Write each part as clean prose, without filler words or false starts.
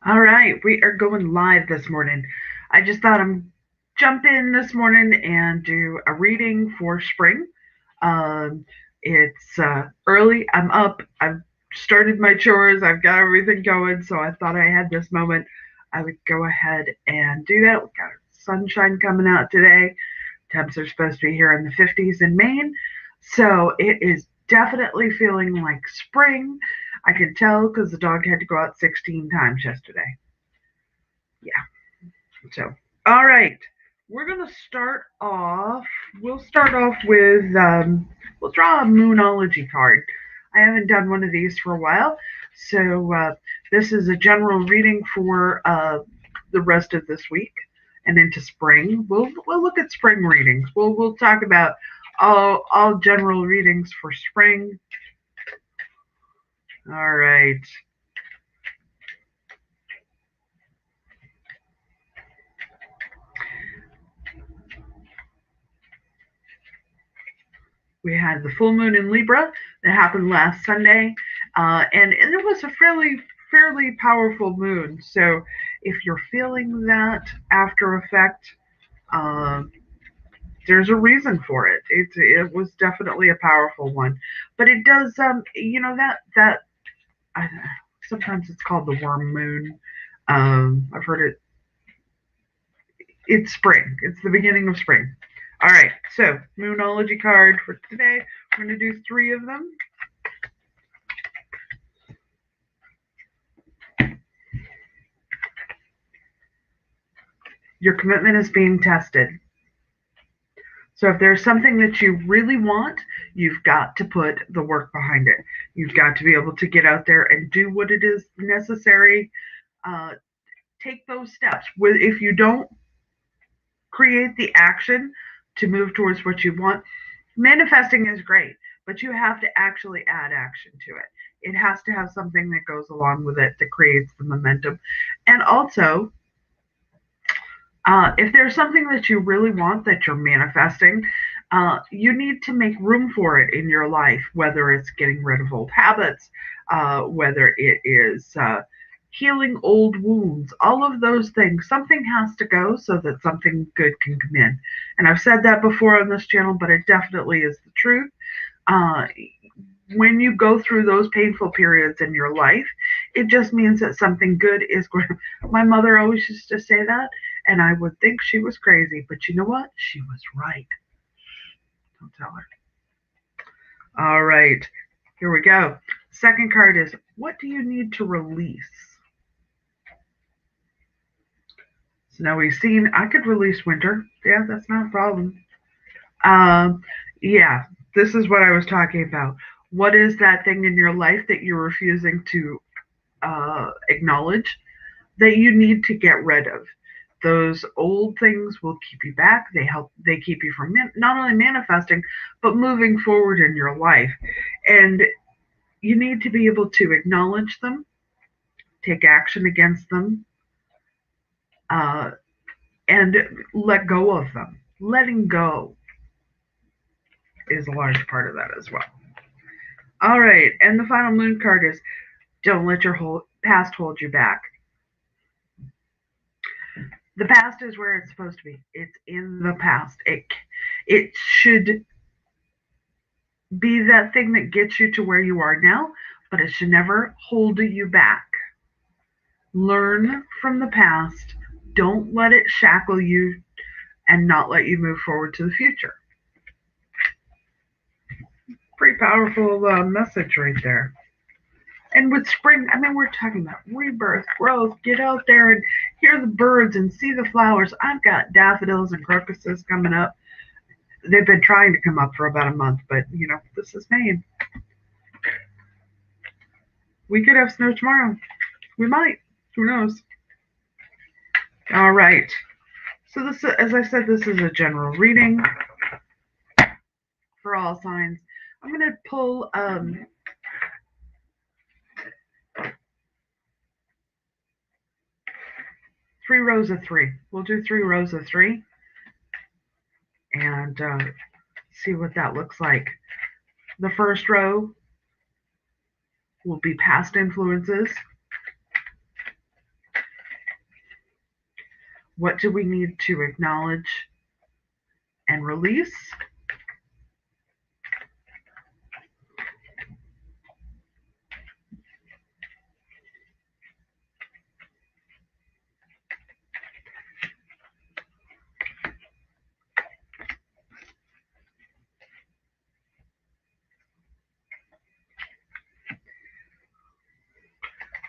All right, we are going live this morning. I just thought I'm jump in this morning and do a reading for spring. Um, it's early. I'm up. I've started my chores. I've got everything going. So I thought I had this moment. I would go ahead and do that. We've got sunshine coming out today. Temps are supposed to be here in the 50s in Maine. So it is definitely feeling like spring. I can tell because the dog had to go out 16 times yesterday. Yeah. So, all right. We're going to start off. We'll start off with, we'll draw a Moonology card. I haven't done one of these for a while. So, this is a general reading for the rest of this week and into spring. We'll look at spring readings. We'll talk about all general readings for spring. All right. We had the full moon in Libra that happened last Sunday, and it was a fairly powerful moon. So if you're feeling that after effect, uh, there's a reason for it. It was definitely a powerful one, but it does that I, sometimes it's called the worm moon. I've heard it. It's spring. It's the beginning of spring. All right, so Moonology card for today. We're going to do three of them. Your commitment is being tested. So if there's something that you really want, you've got to put the work behind it. You've got to be able to get out there and do what it is necessary. Uh, Take those steps. If you don't create the action to move towards what you want, manifesting is great, but you have to actually add action to it. It has to have something that goes along with it that creates the momentum. And also, if there's something that you really want that you're manifesting, you need to make room for it in your life, whether it's getting rid of old habits, whether it is healing old wounds, all of those things. Something has to go so that something good can come in. And I've said that before on this channel, but it definitely is the truth. Uh, when you go through those painful periods in your life, it just means that something good is going to. My mother always used to say that, and I would think she was crazy, but you know what? She was right. Don't tell her. All right, here we go. Second card is what do you need to release? So now we've seen I could release winter. Yeah, that's not a problem. Um, yeah, this is what I was talking about. What is that thing in your life that you're refusing to acknowledge that you need to get rid of? Those old things will keep you back. They keep you from not only manifesting, but moving forward in your life. And you need to be able to acknowledge them, take action against them, uh, and let go of them. Letting go is a large part of that as well. All right, and the final moon card is don't let your whole past hold you back. The past is where it's supposed to be. It's in the past. It should be that thing that gets you to where you are now, but it should never hold you back. Learn from the past. Don't let it shackle you and not let you move forward to the future. Pretty powerful message right there. And with spring, I mean, we're talking about rebirth, growth. Get out there and hear the birds and see the flowers. I've got daffodils and crocuses coming up. They've been trying to come up for about a month, but this is Maine. We could have snow tomorrow. We might. Who knows? All right. So this, as I said, this is a general reading for all signs. I'm going to pull 3 rows of three. We'll do 3 rows of three and see what that looks like. The first row will be past influences. What do we need to acknowledge and release?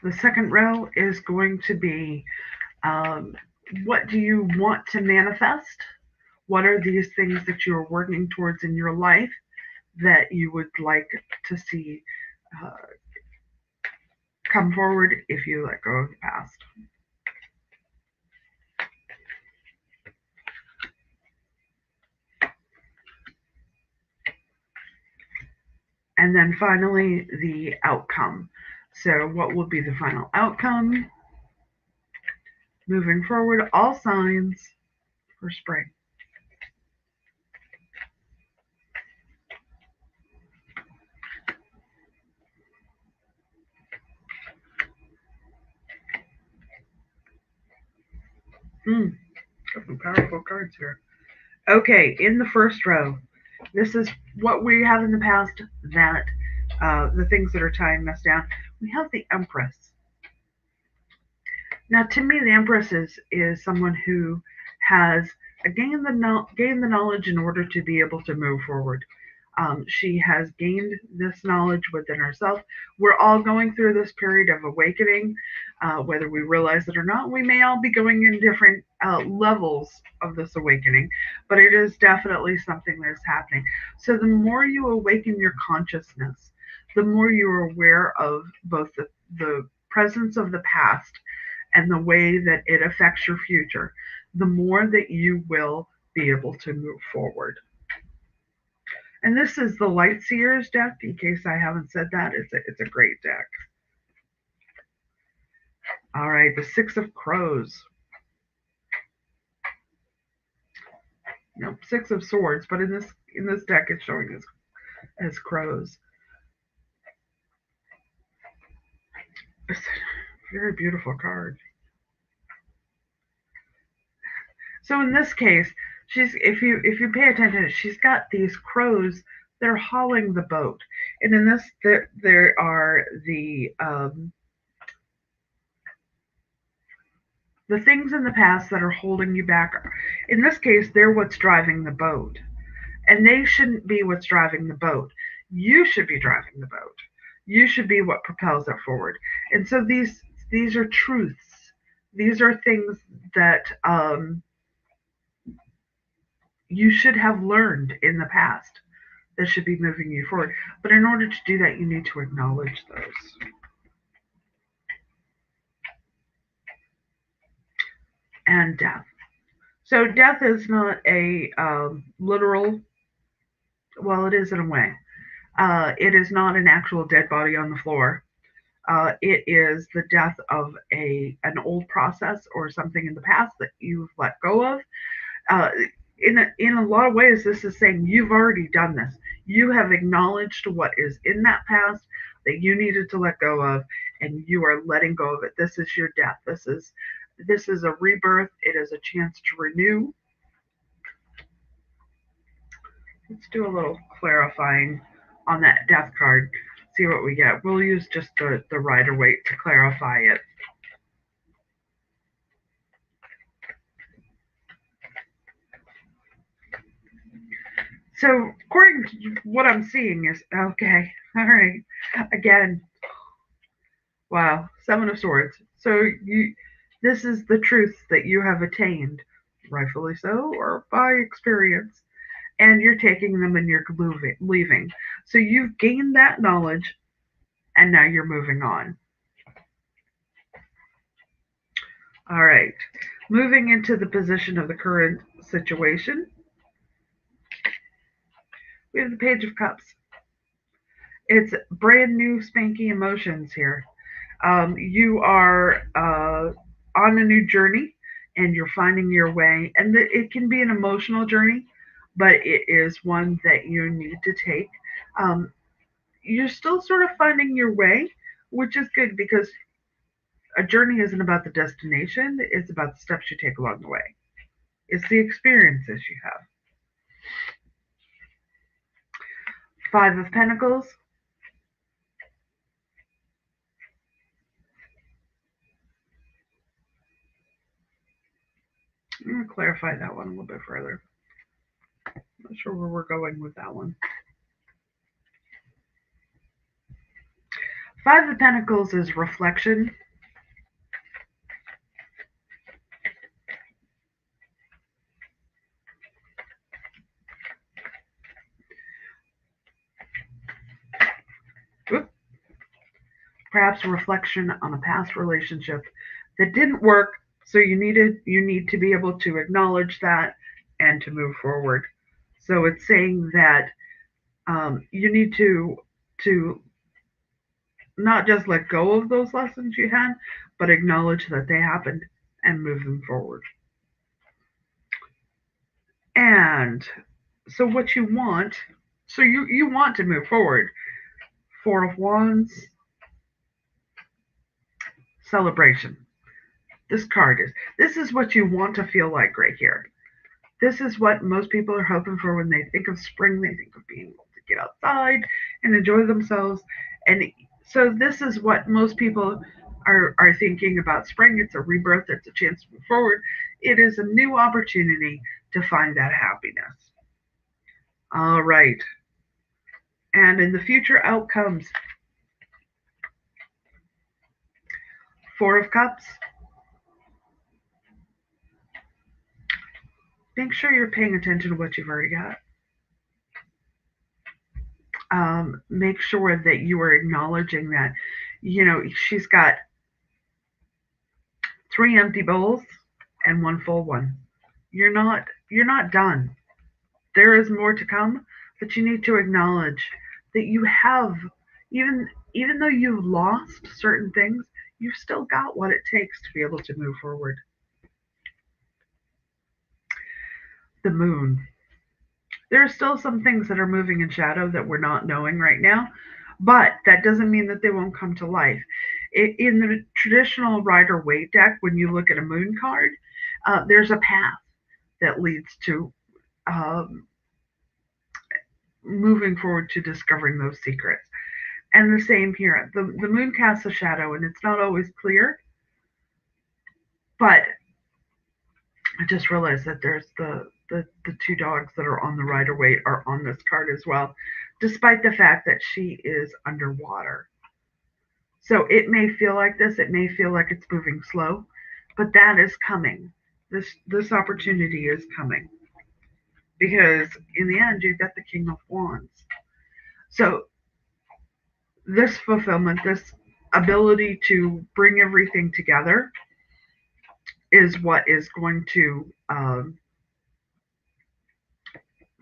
The second row is going to be um, what do you want to manifest? What are these things that you're working towards in your life that you would like to see uh, come forward if you let go of the past? And then finally, the outcome. So, what will be the final outcome moving forward? All signs for spring. Hmm, got some powerful cards here. Okay, in the first row, this is what we have in the past that the things that are tying us down. We have the Empress. Now, to me, the Empress is someone who has gained the knowledge in order to be able to move forward. She has gained this knowledge within herself. We're all going through this period of awakening, whether we realize it or not. We may all be going in different levels of this awakening, but it is definitely something that's happening. So, the more you awaken your consciousness, the more you're aware of both the presence of the past and the way that it affects your future, the more that you will be able to move forward. And this is the Light Seers deck, in case I haven't said that. It's a great deck. All right, the Six of Crows. Nope, Six of Swords, but in this deck it's showing as crows. It's a very beautiful card. So in this case, she's if you pay attention, she's got these crows. They're hauling the boat, and in this there are the things in the past that are holding you back. In this case, they're what's driving the boat, and they shouldn't be what's driving the boat. You should be driving the boat. You should be what propels it forward. And so these are truths. These are things that you should have learned in the past that should be moving you forward. But in order to do that, you need to acknowledge those. And death. So death is not a literal, well, it is in a way. It is not an actual dead body on the floor. It is the death of an old process or something in the past that you've let go of. Uh, in a lot of ways, this is saying you've already done this. You have acknowledged what is in that past that you needed to let go of, and you are letting go of it. This is your death. This is a rebirth. It is a chance to renew. Let's do a little clarifying on that death card. See what we get. We'll use just the Rider Waite to clarify it. So, according to what I'm seeing, is okay. All right. Again, wow. Seven of Swords. So this is the truth that you have attained, rightfully so, or by experience, and you're taking them and you're leaving. So you've gained that knowledge, and now you're moving on. All right. Moving into the position of the current situation, we have the Page of Cups. It's brand new spanky emotions here. You are on a new journey and you're finding your way. And it can be an emotional journey, but it is one that you need to take. You're still sort of finding your way, which is good because, A journey isn't about the destination, it's about the steps you take along the way. It's the experiences you have. Five of Pentacles. I'm going to clarify that one a little bit further. Not sure where we're going with that one. Five of Pentacles is reflection. Oop. Perhaps a reflection on a past relationship that didn't work, so you need to be able to acknowledge that and to move forward. So it's saying that you need to not just let go of those lessons you had, but acknowledge that they happened and move them forward. And so what you want, so you want to move forward. Four of Wands, celebration. This is what you want to feel like right here. This is what most people are hoping for when they think of spring. They think of being able to get outside and enjoy themselves. And so this is what most people are thinking about spring. It's a rebirth. It's a chance to move forward. It is a new opportunity to find that happiness. All right. And in the future outcomes, Four of Cups. Make sure you're paying attention to what you've already got. Make sure that you are acknowledging that, she's got three empty bowls and one full one. You're not done. There is more to come, but you need to acknowledge that you have, even though you've lost certain things, you've still got what it takes to be able to move forward. The moon. There are still some things that are moving in shadow that we're not knowing right now, but that doesn't mean that they won't come to life. In the traditional Rider Waite deck, when you look at a moon card, there's a path that leads to um, moving forward to discovering those secrets. And the same here. The moon casts a shadow, and it's not always clear, but I just realized that there's the two dogs that are on the Rider Waite are on this card as well, despite the fact that she is underwater. So it may feel like this, it may feel like it's moving slow, but that is coming. This opportunity is coming. Because in the end you've got the King of Wands. So this fulfillment, this ability to bring everything together is what is going to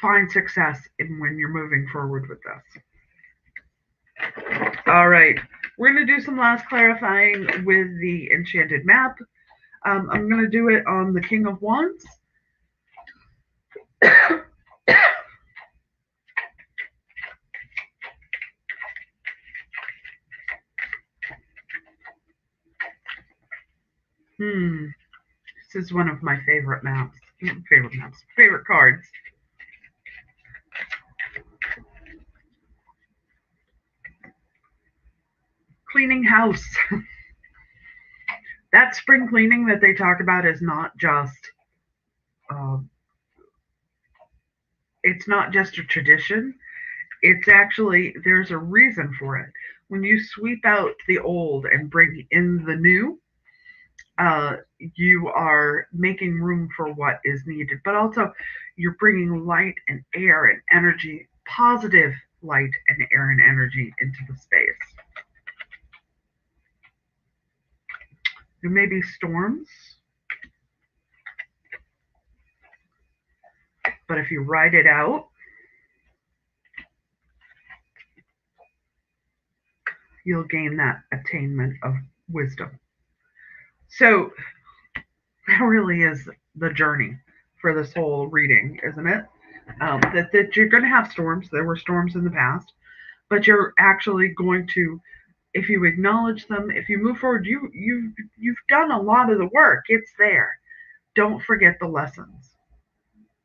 find success in when you're moving forward with this. All right, we're going to do some last clarifying with the enchanted map. I'm going to do it on the King of Wands. This is one of my favorite maps. Favorite cards. Cleaning house. That spring cleaning that they talk about is not just it's not just a tradition. It's actually there's a reason for it. When you sweep out the old and bring in the new, you are making room for what is needed, but also you're bringing light and air and energy, positive light and air and energy into the space. There may be storms, but if you ride it out, you'll gain that attainment of wisdom. So that really is the journey for this whole reading, isn't it? That you're going to have storms. There were storms in the past, but you're actually going to If you acknowledge them, if you move forward, you've done a lot of the work. It's there. Don't forget the lessons.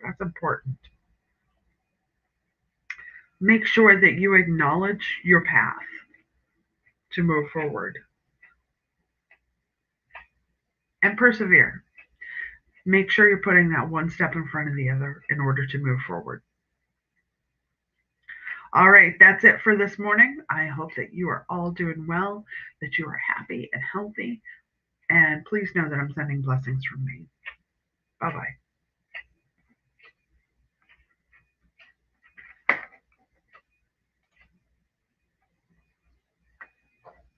That's important. Make sure that you acknowledge your path to move forward and persevere. Make sure you're putting that one step in front of the other in order to move forward. All right, that's it for this morning. I hope that you are all doing well, that you are happy and healthy, and please know that I'm sending blessings from me. Bye bye.